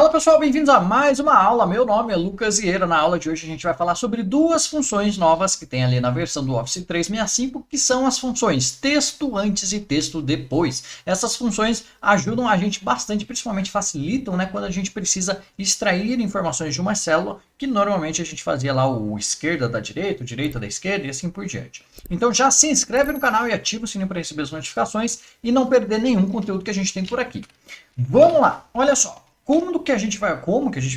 Fala pessoal, bem-vindos a mais uma aula. Meu nome é Lucas Vieira. Na aula de hoje a gente vai falar sobre duas funções novas que tem ali na versão do Office 365, que são as funções texto antes e texto depois. Essas funções ajudam a gente bastante, principalmente facilitam, né, quando a gente precisa extrair informações de uma célula, que normalmente a gente fazia lá o esquerda da direita, o direita da esquerda e assim por diante. Então já se inscreve no canal e ativa o sininho para receber as notificações e não perder nenhum conteúdo que a gente tem por aqui. Vamos lá, olha só. Como que a gente vai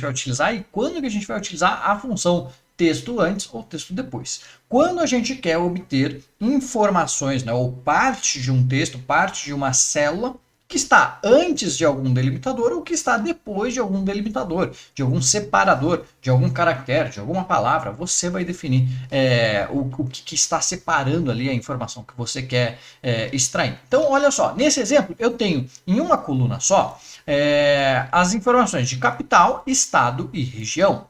utilizar e quando que a gente vai utilizar a função texto antes ou texto depois. Quando a gente quer obter informações, né, ou parte de um texto, parte de uma célula que está antes de algum delimitador ou que está depois de algum delimitador, de algum separador, de algum caractere, de alguma palavra, você vai definir o que está separando ali a informação que você quer extrair. Então, olha só, nesse exemplo eu tenho em uma coluna só as informações de capital, estado e região.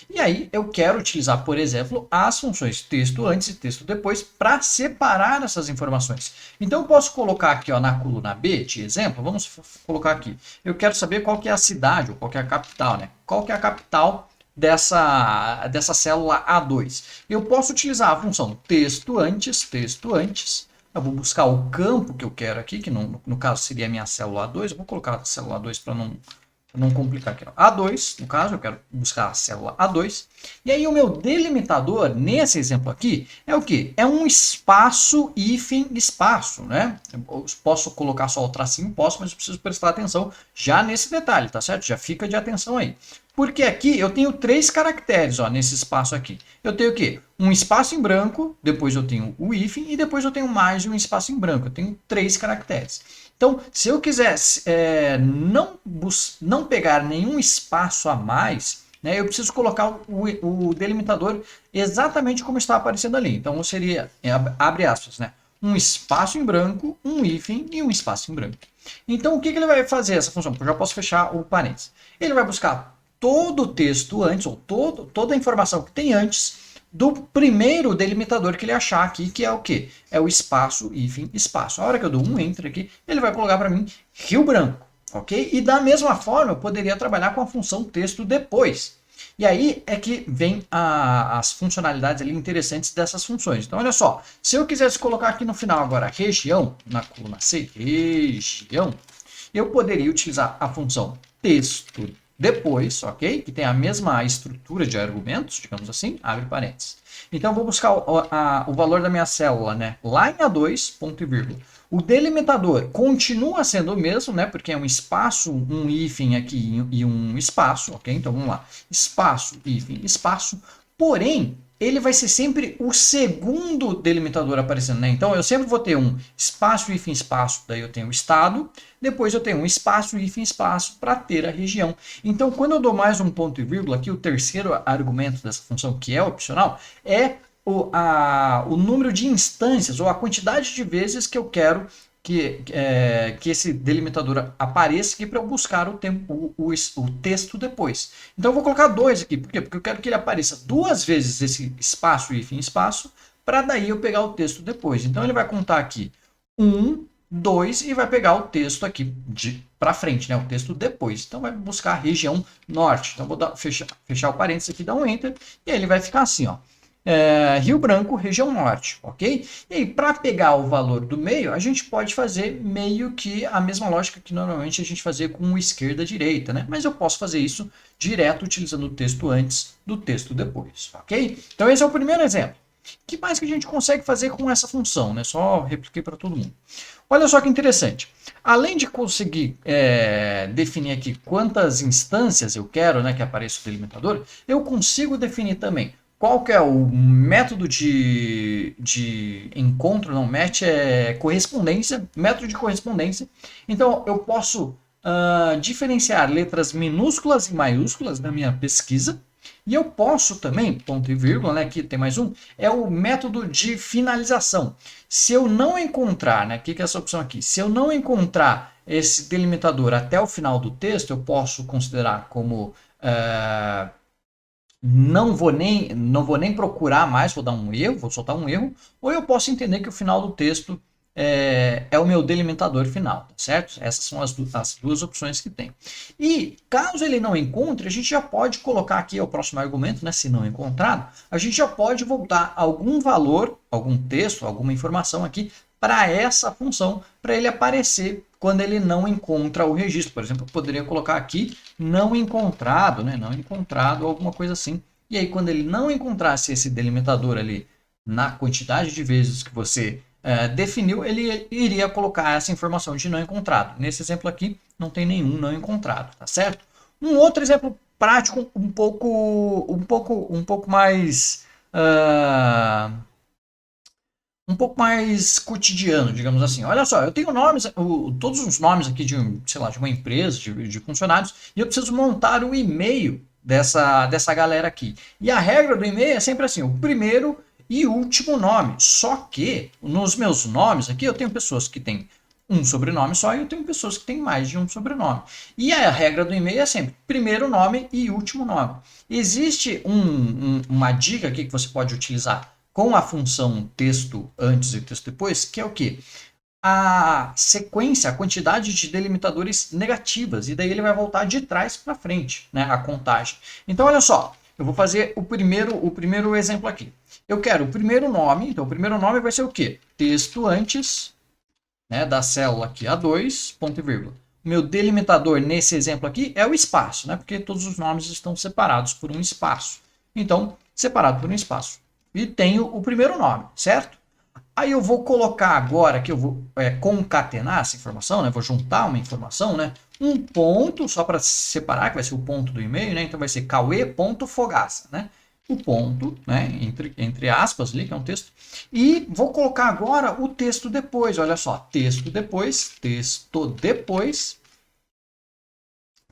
E aí eu quero utilizar, por exemplo, as funções texto antes e texto depois para separar essas informações. Então eu posso colocar aqui na coluna B de exemplo, vamos colocar aqui. Eu quero saber qual que é a cidade ou qual que é a capital, né? Qual que é a capital dessa célula A2. Eu posso utilizar a função texto antes. Eu vou buscar o campo que eu quero aqui, que no caso seria a minha célula A2. Eu vou colocar a célula A2 para não complicar aqui. A2, no caso, eu quero buscar a célula A2. E aí o meu delimitador, nesse exemplo aqui, é o quê? É um espaço, hífen, espaço, né? Eu posso colocar só o tracinho, posso, mas eu preciso prestar atenção já nesse detalhe, tá certo? Já fica de atenção aí. Porque aqui eu tenho 3 caracteres, ó, nesse espaço aqui. Eu tenho o quê? Um espaço em branco, depois eu tenho o hífen e depois eu tenho mais um espaço em branco. Eu tenho 3 caracteres. Então, se eu quisesse não pegar nenhum espaço a mais, né, eu preciso colocar o delimitador exatamente como está aparecendo ali. Então, seria, abre aspas, né, um espaço em branco, um hífen e um espaço em branco. Então, o que ele vai fazer essa função? Eu já posso fechar o parênteses. Ele vai buscar todo o texto antes, ou toda a informação que tem antes do primeiro delimitador que ele achar aqui, que é o quê? É o espaço, hífen, espaço. A hora que eu dou um enter aqui, ele vai colocar para mim Rio Branco, ok? E da mesma forma, eu poderia trabalhar com a função texto depois. E aí é que vem as funcionalidades ali interessantes dessas funções. Então, olha só, se eu quisesse colocar aqui no final agora região, na coluna C, região, eu poderia utilizar a função texto depois, ok? Que tem a mesma estrutura de argumentos, digamos assim, abre parênteses. Então, eu vou buscar o valor da minha célula, né? Lá em A2, ponto e vírgula. O delimitador continua sendo o mesmo, né? Porque é um espaço, um hífen aqui e um espaço, ok? Então, vamos lá. Espaço, hífen, espaço. Porém, ele vai ser sempre o segundo delimitador aparecendo, né? Então, eu sempre vou ter um espaço, hífen, espaço, daí eu tenho o estado, depois eu tenho um espaço, hífen, espaço para ter a região. Então, quando eu dou mais um ponto e vírgula, aqui o terceiro argumento dessa função, que é opcional, é o número de instâncias, ou a quantidade de vezes que eu quero que esse delimitador apareça aqui para eu buscar o texto depois. Então eu vou colocar 2 aqui. Por quê? Porque eu quero que ele apareça 2 vezes esse espaço, hífen, espaço, para daí eu pegar o texto depois. Então ele vai contar aqui 1, 2 e vai pegar o texto aqui para frente, né? O texto depois. Então vai buscar a região norte. Então vou fechar o parênteses aqui, dar um enter, e aí ele vai ficar assim, ó. Rio Branco, região norte, ok? E aí, para pegar o valor do meio, a gente pode fazer meio que a mesma lógica que normalmente a gente fazia com o esquerda-direita, né? Mas eu posso fazer isso direto utilizando o texto antes do texto depois, ok? Então esse é o primeiro exemplo. O que mais que a gente consegue fazer com essa função, né? Só repliquei para todo mundo. Olha só que interessante. Além de conseguir definir aqui quantas instâncias eu quero, né, que apareça o delimitador, eu consigo definir também qual que é o método de encontro, não, match é correspondência, método de correspondência. Então, eu posso diferenciar letras minúsculas e maiúsculas na minha pesquisa. E eu posso também, ponto e vírgula, né, aqui tem mais um, é o método de finalização. Se eu não encontrar, né, o que é essa opção aqui? Se eu não encontrar esse delimitador até o final do texto, eu posso considerar como não vou nem procurar mais, vou dar um erro, vou soltar um erro, ou eu posso entender que o final do texto é o meu delimitador final, tá certo? Essas são as duas opções que tem. E caso ele não encontre, a gente já pode colocar aqui o próximo argumento, né? Se não encontrado, a gente já pode voltar algum valor, algum texto, alguma informação aqui para essa função, para ele aparecer quando ele não encontra o registro. Por exemplo, eu poderia colocar aqui não encontrado, né? Não encontrado, alguma coisa assim. E aí, quando ele não encontrasse esse delimitador ali na quantidade de vezes que você definiu, ele iria colocar essa informação de não encontrado. Nesse exemplo aqui, não tem nenhum não encontrado, tá certo? Um outro exemplo prático, um pouco mais cotidiano, digamos assim. Olha só, eu tenho nomes, todos os nomes aqui de, sei lá, de uma empresa, de funcionários, e eu preciso montar o e-mail dessa galera aqui. E a regra do e-mail é sempre assim, o primeiro e último nome. Só que nos meus nomes aqui eu tenho pessoas que têm um sobrenome só e eu tenho pessoas que têm mais de um sobrenome. E a regra do e-mail é sempre primeiro nome e último nome. Existe uma dica aqui que você pode utilizar com a função texto antes e texto depois, que é o quê? A sequência, a quantidade de delimitadores negativas, e daí ele vai voltar de trás para frente, né, a contagem. Então, olha só, eu vou fazer o primeiro exemplo aqui. Eu quero o primeiro nome, então o primeiro nome vai ser o quê? Texto antes, né, da célula aqui, A2, ponto e vírgula. O meu delimitador nesse exemplo aqui é o espaço, né, porque todos os nomes estão separados por um espaço. Então, separado por um espaço. E tenho o primeiro nome, certo? Aí eu vou colocar agora que eu vou concatenar essa informação, né? Vou juntar uma informação, né? Um ponto, só para separar, que vai ser o ponto do e-mail, né? Então vai ser cauê.fogaça, né? O ponto, né? Entre aspas ali, que é um texto. E vou colocar agora o texto depois, olha só. Texto depois,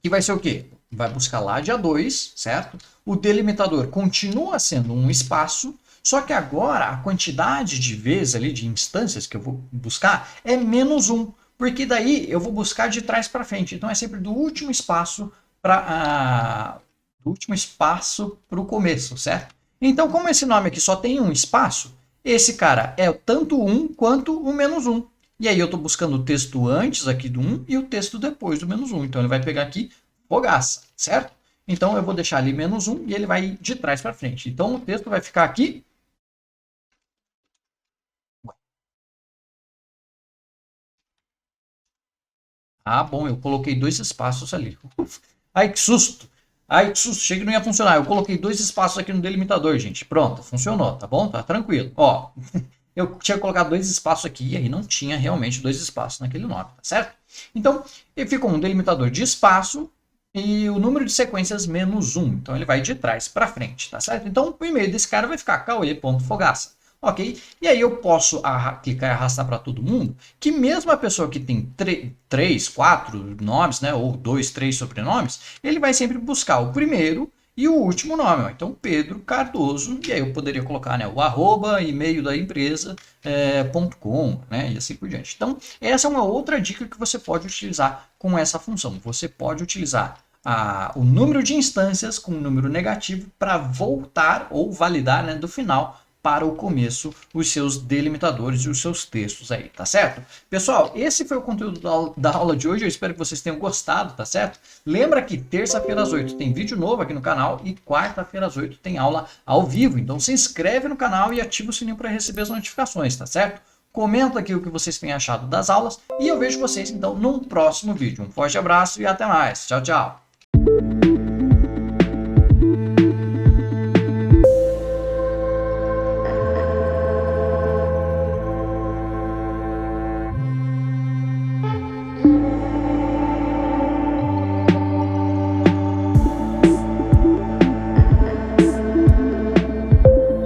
que vai ser o quê? Vai buscar lá de A2, certo? O delimitador continua sendo um espaço, só que agora a quantidade de vezes ali, de instâncias que eu vou buscar é -1, porque daí eu vou buscar de trás para frente. Então é sempre do último espaço para o começo, certo? Então, como esse nome aqui só tem um espaço, esse cara é tanto 1 quanto o -1. E aí eu estou buscando o texto antes aqui do 1 e o texto depois do -1. Então ele vai pegar aqui fogaça, certo? Então eu vou deixar ali -1 e ele vai ir de trás para frente. Então o texto vai ficar aqui. Ah, bom, eu coloquei 2 espaços ali. Ai, que susto! Ai, que susto, achei que não ia funcionar. Eu coloquei 2 espaços aqui no delimitador, gente. Pronto, funcionou, tá bom? Tá tranquilo. Ó, eu tinha colocado 2 espaços aqui e aí não tinha realmente 2 espaços naquele nome, tá certo? Então, ele ficou um delimitador de espaço e o número de sequências -1. Então, ele vai de trás para frente, tá certo? Então, o e-mail desse cara vai ficar cauê.fogaça. Ok? E aí eu posso clicar e arrastar para todo mundo, que mesmo a pessoa que tem 3, 4 nomes, né, ou 2, 3 sobrenomes, ele vai sempre buscar o primeiro e o último nome. Ó. Então, Pedro Cardoso, e aí eu poderia colocar, né, o arroba, e-mail da empresa, .com, né, e assim por diante. Então, essa é uma outra dica que você pode utilizar com essa função. Você pode utilizar o número de instâncias com um número negativo para voltar ou validar, né, do final para o começo os seus delimitadores e os seus textos aí, tá certo? Pessoal, esse foi o conteúdo da aula de hoje, eu espero que vocês tenham gostado, tá certo? Lembra que terça-feira às 8 tem vídeo novo aqui no canal e quarta-feira às 8 tem aula ao vivo, então se inscreve no canal e ativa o sininho para receber as notificações, tá certo? Comenta aqui o que vocês têm achado das aulas e eu vejo vocês então num próximo vídeo. Um forte abraço e até mais. Tchau, tchau!